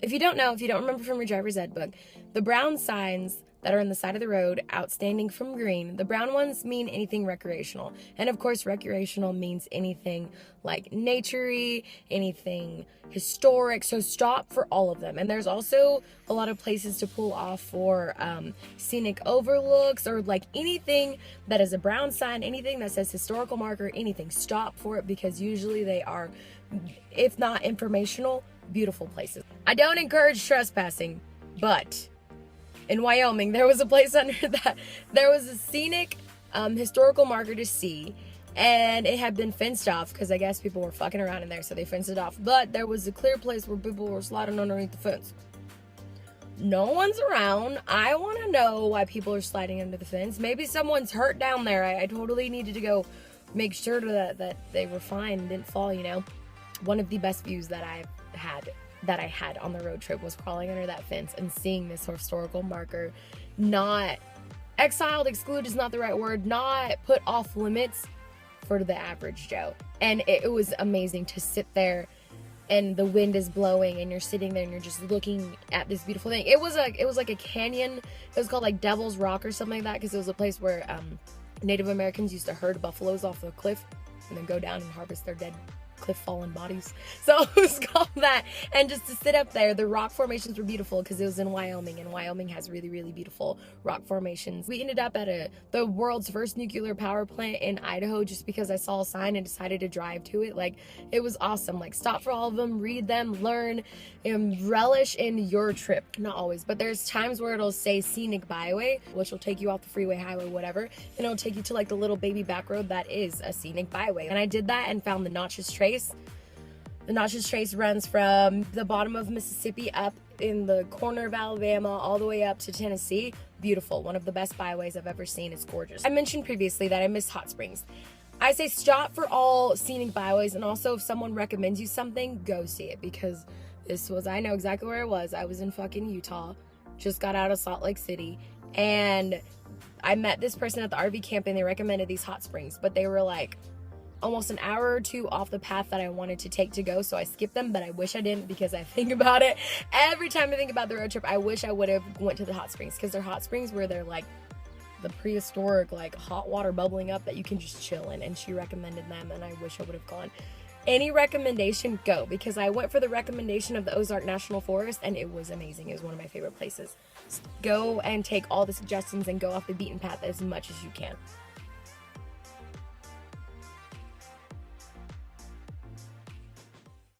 If you don't know, if you don't remember from your driver's ed book, the brown signs that are on the side of the road, outstanding from green, the brown ones mean anything recreational. And of course, recreational means anything like nature-y, anything historic. So stop for all of them. And there's also a lot of places to pull off for scenic overlooks, or like anything that is a brown sign, anything that says historical marker, anything. Stop for it, because usually they are, if not informational, beautiful places. I don't encourage trespassing, but in Wyoming, there was a place under that, there was a scenic historical marker to see, and it had been fenced off because I guess people were fucking around in there, so they fenced it off. But there was a clear place where people were sliding underneath the fence. No one's around. I want to know why people are sliding under the fence. Maybe someone's hurt down there. I totally needed to go make sure that they were fine and didn't fall, you know. One of the best views that I had on the road trip was crawling under that fence and seeing this historical marker, not exiled, excluded is not the right word, not put off limits for the average Joe. And it was amazing to sit there, and the wind is blowing and you're sitting there and you're just looking at this beautiful thing. It was like a canyon. It was called like Devil's Rock or something like that, because it was a place where Native Americans used to herd buffaloes off the cliff and then go down and harvest their dead cliff fallen bodies. So it was called that. And just to sit up there, the rock formations were beautiful because it was in Wyoming, and Wyoming has really, really beautiful rock formations. We ended up at the world's first nuclear power plant in Idaho just because I saw a sign and decided to drive to it. Like, it was awesome. Like, stop for all of them, read them, learn, and relish in your trip. Not always, but there's times where it'll say scenic byway, which will take you off the freeway, highway, whatever, and it'll take you to like the little baby back road that is a scenic byway. And I did that and found the Notches Trace. The Notches Trace runs from the bottom of Mississippi up in the corner of Alabama all the way up to Tennessee. Beautiful. One of the best byways I've ever seen. It's gorgeous. I mentioned previously that I miss hot springs. I say stop for all scenic byways, and also if someone recommends you something, go see it, because I know exactly where I was. I was in fucking Utah, just got out of Salt Lake City, and I met this person at the RV camp and they recommended these hot springs, but they were like almost an hour or two off the path that I wanted to take to go, so I skipped them. But I wish I didn't, because I think about it every time I think about the road trip. I wish I would have went to the hot springs, because they're hot springs where they're like the prehistoric like hot water bubbling up that you can just chill in, and she recommended them, and I wish I would have gone. Any recommendation, go, because I went for the recommendation of the Ozark National Forest and it was amazing. It was one of my favorite places. Go and take all the suggestions and go off the beaten path as much as you can.